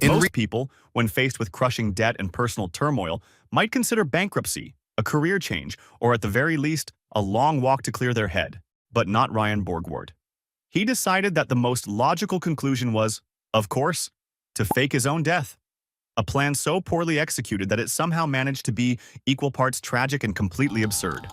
Most people, when faced with crushing debt and personal turmoil, might consider bankruptcy, a career change, or at the very least, a long walk to clear their head. But not Ryan Borgwardt. He decided that the most logical conclusion was, of course, to fake his own death. A plan so poorly executed that it somehow managed to be equal parts tragic and completely absurd.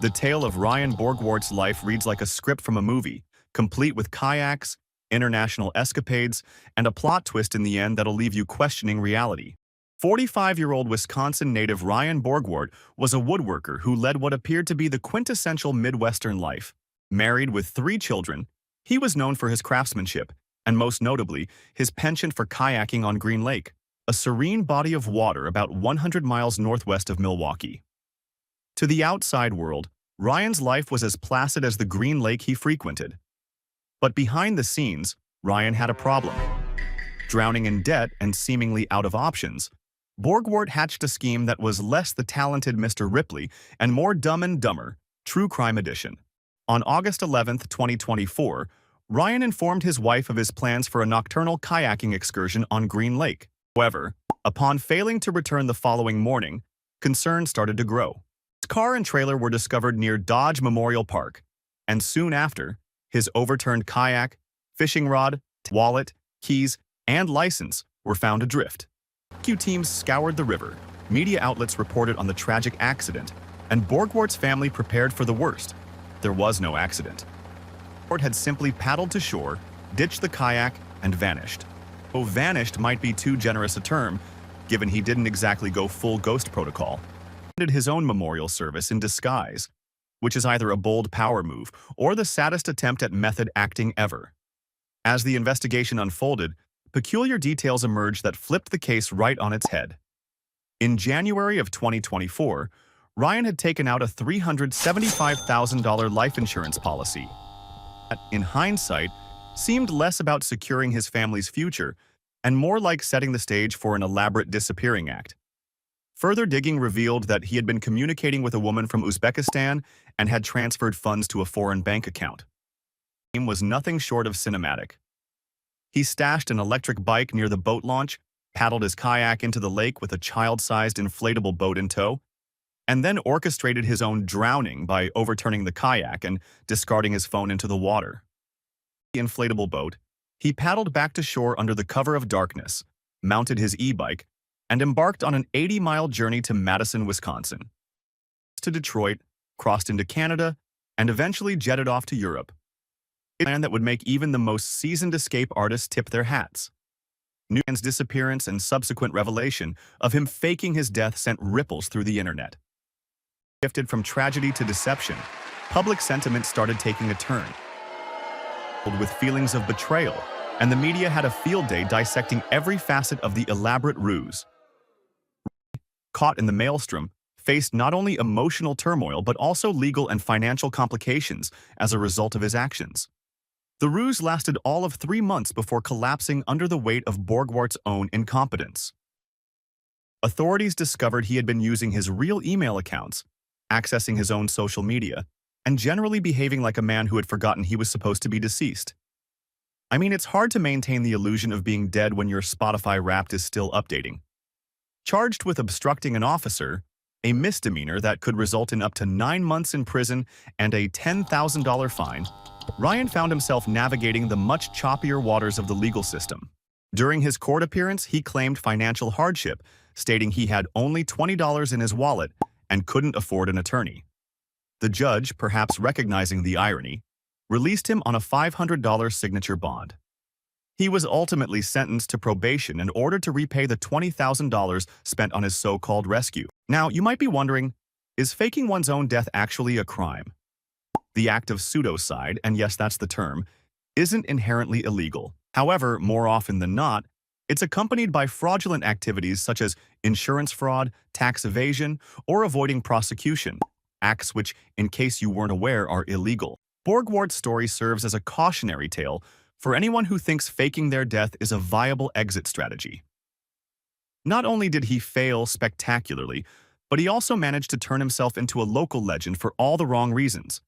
The tale of Ryan Borgwardt's life reads like a script from a movie, complete with kayaks, international escapades, and a plot twist in the end that'll leave you questioning reality. 45-year-old Wisconsin native Ryan Borgwardt was a woodworker who led what appeared to be the quintessential Midwestern life. Married with 3 children, he was known for his craftsmanship, and most notably, his penchant for kayaking on Green Lake, a serene body of water about 100 miles northwest of Milwaukee. To the outside world, Ryan's life was as placid as the Green Lake he frequented. But behind the scenes, Ryan had a problem. Drowning in debt and seemingly out of options, Borgwardt hatched a scheme that was less the talented Mr. Ripley and more Dumb and Dumber, True Crime Edition. On August 11, 2024, Ryan informed his wife of his plans for a nocturnal kayaking excursion on Green Lake. However, upon failing to return the following morning, concern started to grow. His car and trailer were discovered near Dodge Memorial Park, and soon after, his overturned kayak, fishing rod, wallet, keys, and license were found adrift. Rescue teams scoured the river, media outlets reported on the tragic accident, and Borgwardt's family prepared for the worst. There was no accident. Borgwardt had simply paddled to shore, ditched the kayak, and vanished. Though vanished might be too generous a term, given he didn't exactly go full ghost protocol. He ended his own memorial service in disguise, which is either a bold power move or the saddest attempt at method acting ever. As the investigation unfolded, peculiar details emerged that flipped the case right on its head. In January of 2024, Ryan had taken out a $375,000 life insurance policy. That, in hindsight, seemed less about securing his family's future and more like setting the stage for an elaborate disappearing act. Further digging revealed that he had been communicating with a woman from Uzbekistan and had transferred funds to a foreign bank account. The scheme was nothing short of cinematic. He stashed an electric bike near the boat launch, paddled his kayak into the lake with a child-sized inflatable boat in tow, and then orchestrated his own drowning by overturning the kayak and discarding his phone into the water. The inflatable boat, he paddled back to shore under the cover of darkness, mounted his e-bike, and embarked on an 80-mile journey to Madison, Wisconsin. To Detroit, crossed into Canada, and eventually jetted off to Europe. A plan that would make even the most seasoned escape artists tip their hats. Ryan's disappearance and subsequent revelation of him faking his death sent ripples through the internet. Shifted from tragedy to deception, public sentiment started taking a turn, with feelings of betrayal, and the media had a field day dissecting every facet of the elaborate ruse. Caught in the maelstrom, faced not only emotional turmoil but also legal and financial complications as a result of his actions. The ruse lasted all of 3 months before collapsing under the weight of Borgwardt's own incompetence. Authorities discovered he had been using his real email accounts, accessing his own social media, and generally behaving like a man who had forgotten he was supposed to be deceased. I mean, it's hard to maintain the illusion of being dead when your Spotify Wrapped is still updating. Charged with obstructing an officer, a misdemeanor that could result in up to 9 months in prison and a $10,000 fine, Ryan found himself navigating the much choppier waters of the legal system. During his court appearance, he claimed financial hardship, stating he had only $20 in his wallet and couldn't afford an attorney. The judge, perhaps recognizing the irony, released him on a $500 signature bond. He was ultimately sentenced to probation and ordered to repay the $20,000 spent on his so-called rescue. Now, you might be wondering, is faking one's own death actually a crime? The act of pseudocide, and yes, that's the term, isn't inherently illegal. However, more often than not, it's accompanied by fraudulent activities such as insurance fraud, tax evasion, or avoiding prosecution, acts which, in case you weren't aware, are illegal. Borgwardt's story serves as a cautionary tale for anyone who thinks faking their death is a viable exit strategy. Not only did he fail spectacularly, but he also managed to turn himself into a local legend for all the wrong reasons.